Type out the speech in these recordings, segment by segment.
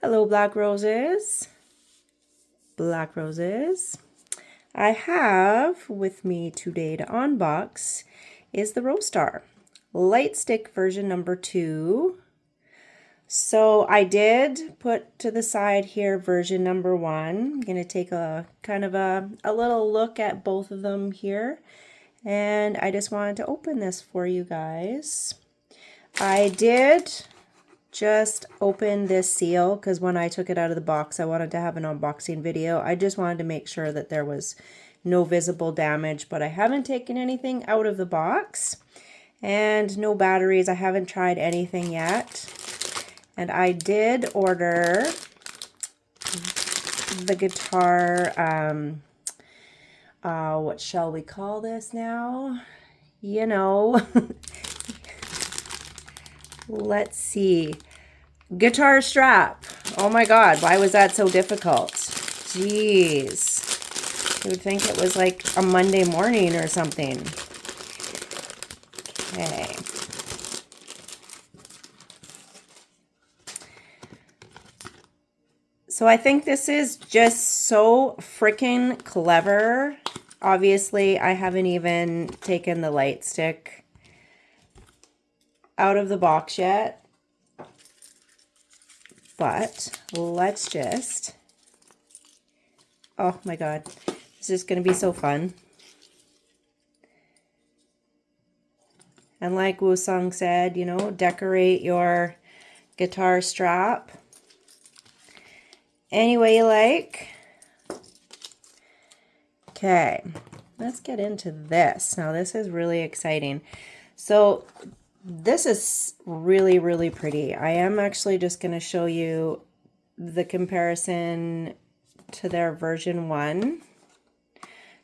Hello, Black Roses. Black Roses. I have with me today to unbox is the Roastar lightstick version number 2. So I did put to the side here version number 1. I'm going to take a kind of a little look at both of them here. And I just wanted to open this for you guys. I did just open this seal because when I took it out of the box, I wanted to have an unboxing video. I just wanted to make sure that there was no visible damage, but I haven't taken anything out of the box and no batteries. I haven't tried anything yet. And I did order the guitar, what shall we call this now? You know, let's see. Guitar strap. Oh my God, why was that so difficult? Jeez. You would think it was like a Monday morning or something. Okay. So I think this is just so freaking clever. Obviously, I haven't even taken the light stick out of the box yet. But let's just, oh my God, this is going to be so fun. And like Wu Sung said, you know, decorate your guitar strap any way you like. Okay, let's get into this. Now this is really exciting. So this is really, really pretty. I am actually just going to show you the comparison to their version 1.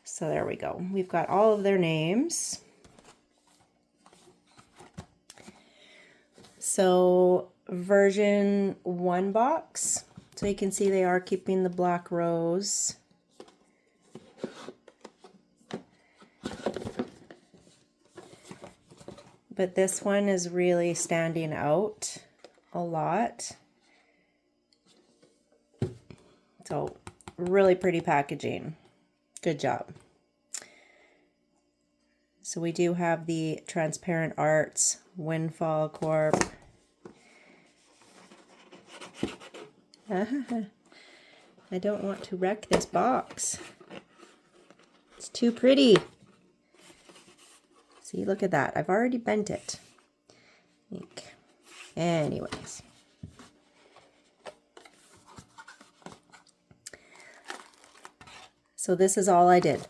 So there we go. We've got all of their names. So version 1 box. So you can see they are keeping the black rose. But this one is really standing out a lot. So really pretty packaging. Good job. So we do have the Transparent Arts Windfall Corp. I don't want to wreck this box. It's too pretty. See, look at that. I've already bent it. Anyways. So this is all I did.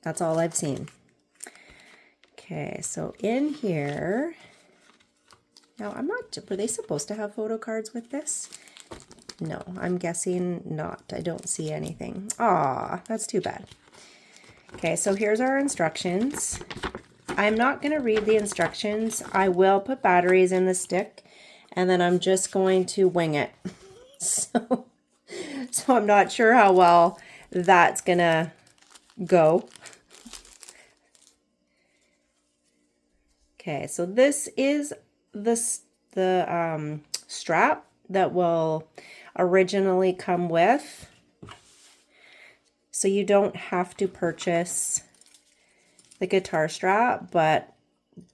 That's all I've seen. Okay, so in here, now I'm not, were they supposed to have photo cards with this? No, I'm guessing not. I don't see anything. Aw, that's too bad. Okay, so here's our instructions. I'm not going to read the instructions. I will put batteries in the stick, and then I'm just going to wing it. So I'm not sure how well that's going to go. Okay, so this is the strap that will originally come with. So you don't have to purchase the guitar strap, but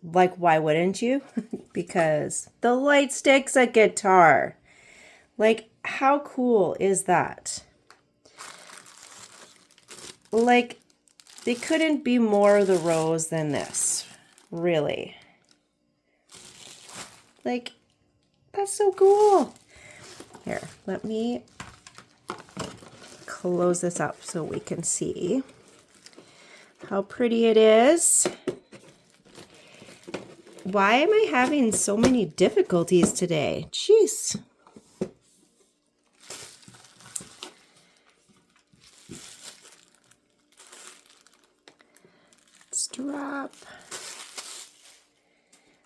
like, why wouldn't you? Because the light stick's a guitar. Like, how cool is that? Like, they couldn't be more the rose than this, really. Like, that's so cool. Here, let me close this up so we can see how pretty it is. Why am I having so many difficulties today? Jeez. Strap.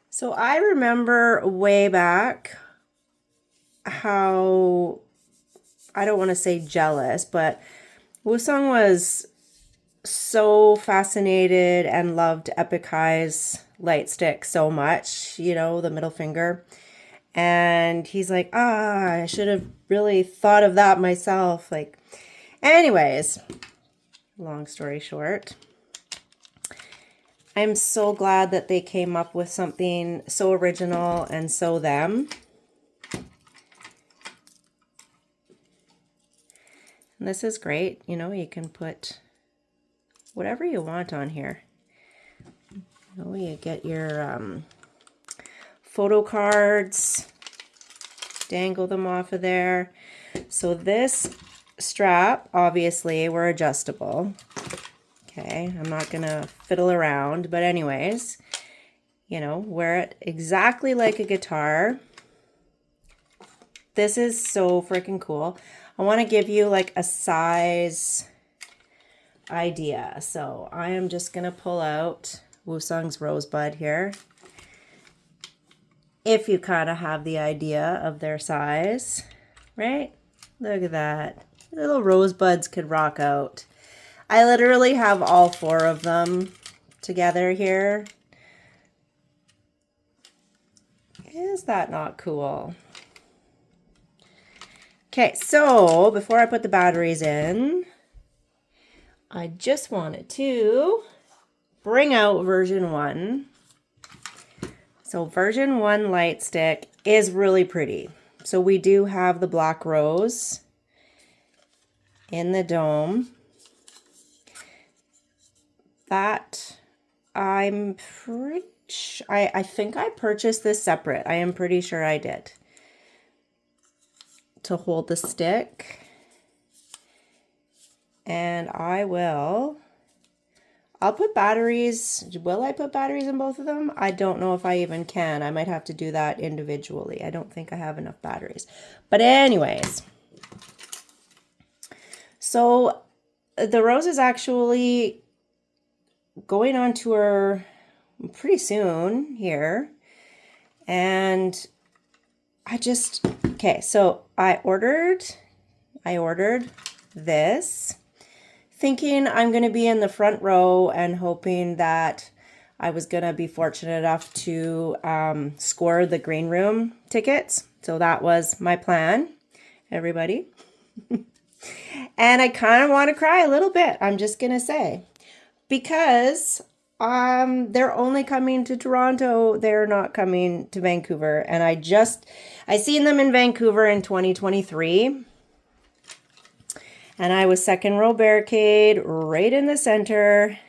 So I remember way back how, I don't want to say jealous, but Woo-sung was so fascinated and loved Epic High's light stick so much, you know, the middle finger. And he's like, I should have really thought of that myself. Like, anyways, long story short, I'm so glad that they came up with something so original and so them. And this is great. You know, you can put whatever you want on here. You know, you get your photo cards, dangle them off of there. So this strap, obviously, were adjustable. Okay, I'm not gonna fiddle around, but anyways, you know, wear it exactly like a guitar. This is so freaking cool. I want to give you like a size idea. So I am just gonna pull out Woosung's Rosebud here. If you kind of have the idea of their size, right? Look at that. Little rosebuds could rock out. I literally have all 4 of them together here. Is that not cool? Okay, so before I put the batteries in, I just wanted to bring out version 1. So version 1 light stick is really pretty. So we do have the black rose in the dome. That I'm pretty sure, I think I purchased this separate. I am pretty sure I did. To hold the stick. And I'll put batteries. Will I put batteries in both of them? I don't know if I even can. I might have to do that individually. I don't think I have enough batteries. But anyways. So the rose is actually going on tour pretty soon here. And okay, so I ordered this, thinking I'm going to be in the front row and hoping that I was going to be fortunate enough to score the green room tickets. So that was my plan, everybody. And I kind of want to cry a little bit, I'm just going to say. Because they're only coming to Toronto. They're not coming to Vancouver. And I seen them in Vancouver in 2023. And I was second row barricade right in the center.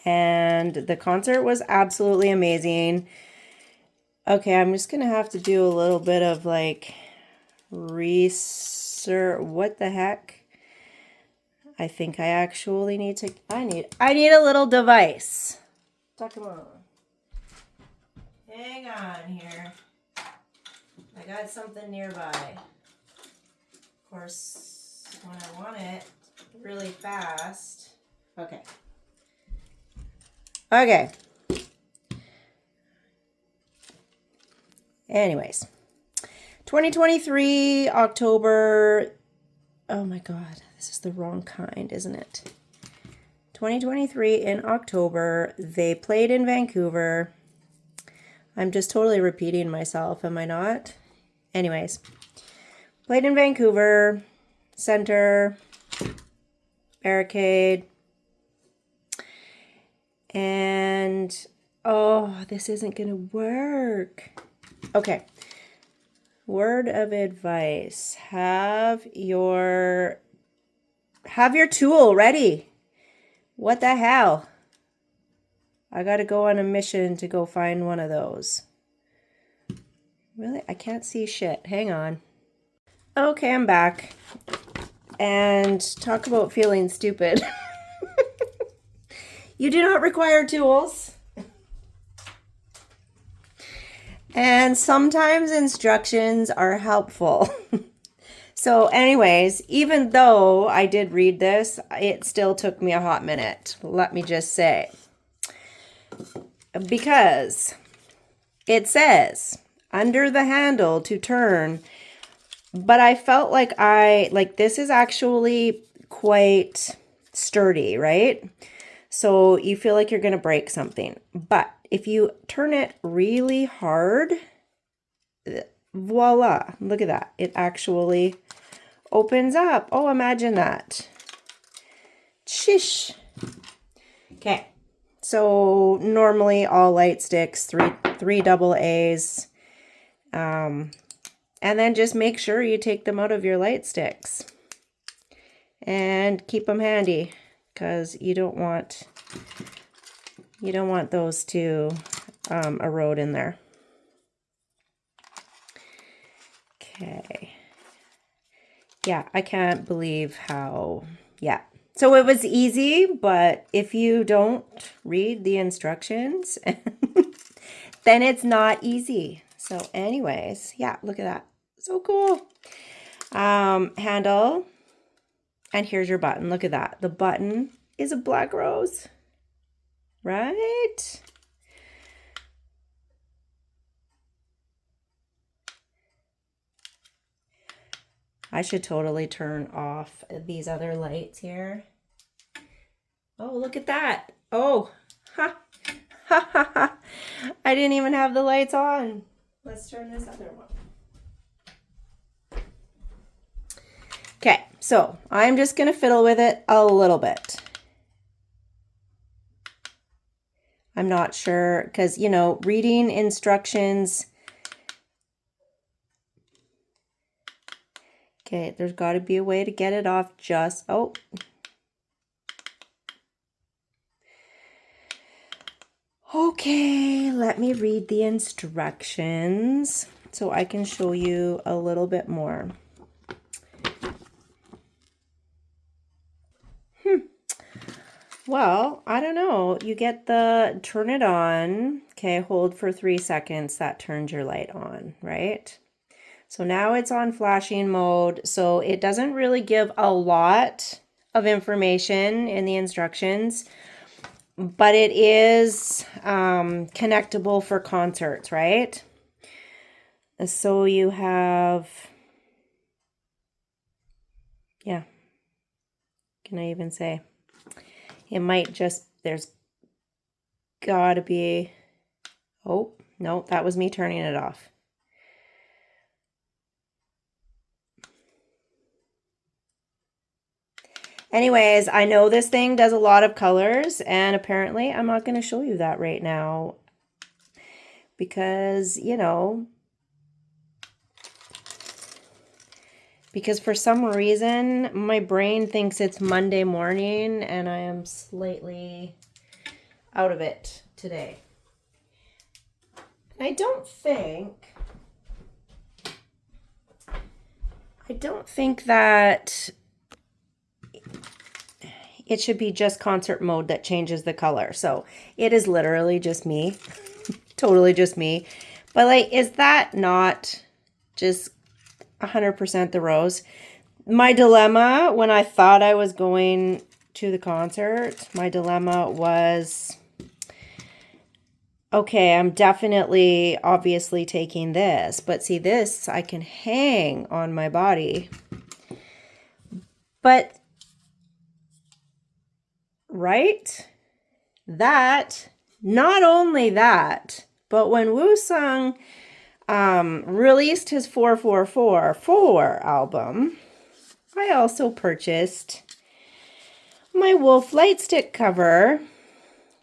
And the concert was absolutely amazing. Okay, I'm just going to have to do a little bit of like research. What the heck? I think I actually need to, I need a little device. Come on. Hang on here. I got something nearby. Of course, when I want it really fast. Okay. Okay. Anyways. 2023, October. Oh my God. This is the wrong kind, isn't it? 2023 in October, they played in Vancouver. I'm just totally repeating myself, am I not? Anyways, played in Vancouver, center, barricade, and oh, this isn't gonna work. Okay, word of advice, have your tool ready. What the hell? I gotta go on a mission to go find one of those. Really? I can't see shit. Hang on. Okay, I'm back. And talk about feeling stupid. You do not require tools. And sometimes instructions are helpful. So anyways, even though I did read this, it still took me a hot minute, let me just say. Because it says under the handle to turn, but I felt like this is actually quite sturdy, right? So you feel like you're going to break something. But if you turn it really hard, voila, look at that. It actually opens up. Oh, imagine that. Shish. Okay, so normally all light sticks, three double A's. And then just make sure you take them out of your light sticks and keep them handy, because you don't want those to erode in there. Okay. Yeah, I can't believe how, yeah. So it was easy, but if you don't read the instructions, then it's not easy. So anyways, yeah, look at that. So cool. Handle. And here's your button. Look at that. The button is a black rose, right? I should totally turn off these other lights here. Oh, look at that. Oh, ha, ha, ha, ha. I didn't even have the lights on. Let's turn this other one. Okay, so I'm just going to fiddle with it a little bit. I'm not sure, because, you know, reading instructions. Okay, there's got to be a way to get it off just, oh. Okay, let me read the instructions so I can show you a little bit more. Well, I don't know. You get the turn it on. Okay, hold for 3 seconds. That turns your light on, right? So now it's on flashing mode. So it doesn't really give a lot of information in the instructions, but it is connectable for concerts, right? So you have, yeah, can I even say? It might just, there's gotta be, oh, no, that was me turning it off. Anyways, I know this thing does a lot of colors, and apparently I'm not going to show you that right now because, you know, because for some reason my brain thinks it's Monday morning and I am slightly out of it today. I don't think that it should be just concert mode that changes the color. So it is literally just me, totally just me. But like, is that not just 100% the rose? My dilemma when I thought I was going to the concert, my dilemma was, okay, I'm definitely obviously taking this, but see this I can hang on my body. But right? That, not only that, but when Woosung released his 4444 album, I also purchased my Wolf Lightstick cover,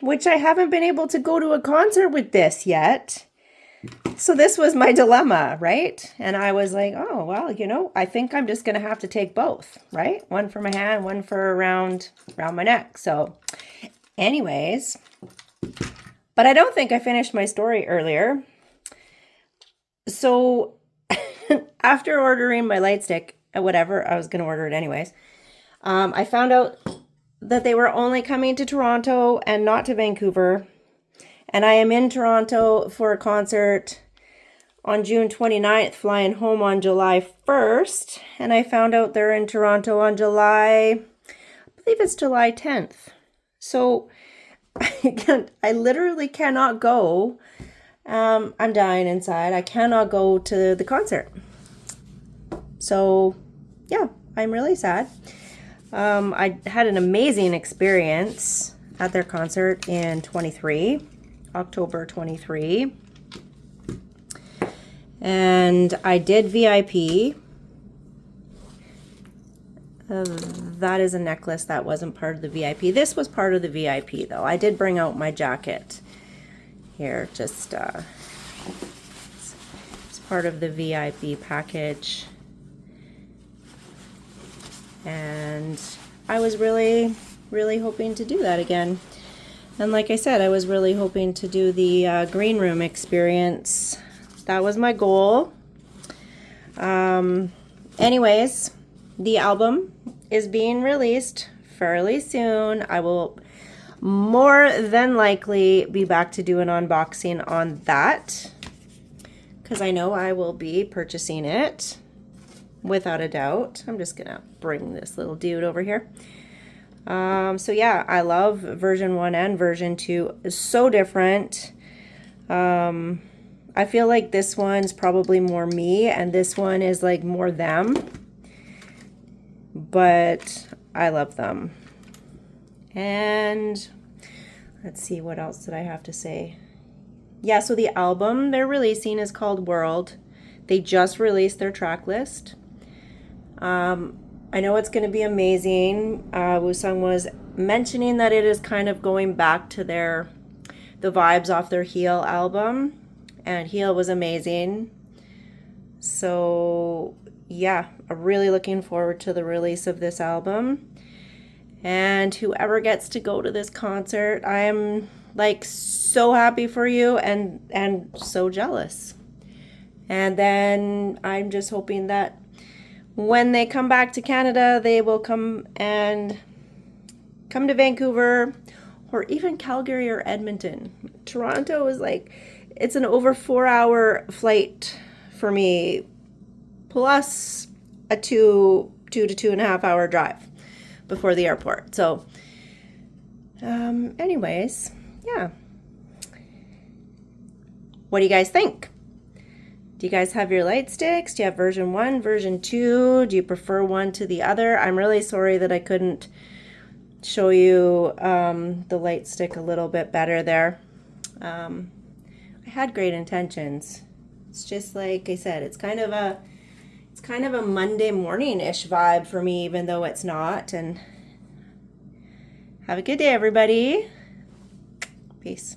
which I haven't been able to go to a concert with this yet. So this was my dilemma, right? And I was like, oh, well, you know, I think I'm just going to have to take both, right? One for my hand, one for around my neck. So anyways, but I don't think I finished my story earlier. So after ordering my light stick, whatever, I was going to order it anyways. I found out that they were only coming to Toronto and not to Vancouver. And I am in Toronto for a concert on June 29th, flying home on July 1st. And I found out they're in Toronto on I believe it's July 10th. So I literally cannot go. I'm dying inside. I cannot go to the concert. So yeah, I'm really sad. I had an amazing experience at their concert in October 23. And I did VIP. That is a necklace that wasn't part of the VIP. This was part of the VIP though. I did bring out my jacket here, just it's part of the VIP package. And I was really hoping to do that again. And like I said, I was really hoping to do the green room experience. That was my goal. Anyways, the album is being released fairly soon. I will more than likely be back to do an unboxing on that, because I know I will be purchasing it without a doubt. I'm just gonna bring this little dude over here. So yeah, I love version 1 and version 2. It's so different. I feel like this one's probably more me and this one is like more them, but I love them. And let's see, what else did I have to say? Yeah, so the album they're releasing is called World. They just released their track list. I know it's going to be amazing. Woo-sung was mentioning that it is kind of going back to the vibes off their Heal album, and Heal was amazing. So yeah, I'm really looking forward to the release of this album. And whoever gets to go to this concert, I am like so happy for you and so jealous. And then I'm just hoping that when they come back to Canada, they will come to Vancouver or even Calgary or Edmonton. Toronto is like, it's an over 4-hour flight for me, plus a 2 to 2.5 hour drive before the airport. So anyways, yeah. What do you guys think? Do you guys have your light sticks? Do you have version 1, version 2? Do you prefer one to the other? I'm really sorry that I couldn't show you the light stick a little bit better there. I had great intentions. It's just like I said, it's kind of a Monday morning-ish vibe for me, even though it's not. And have a good day, everybody. Peace.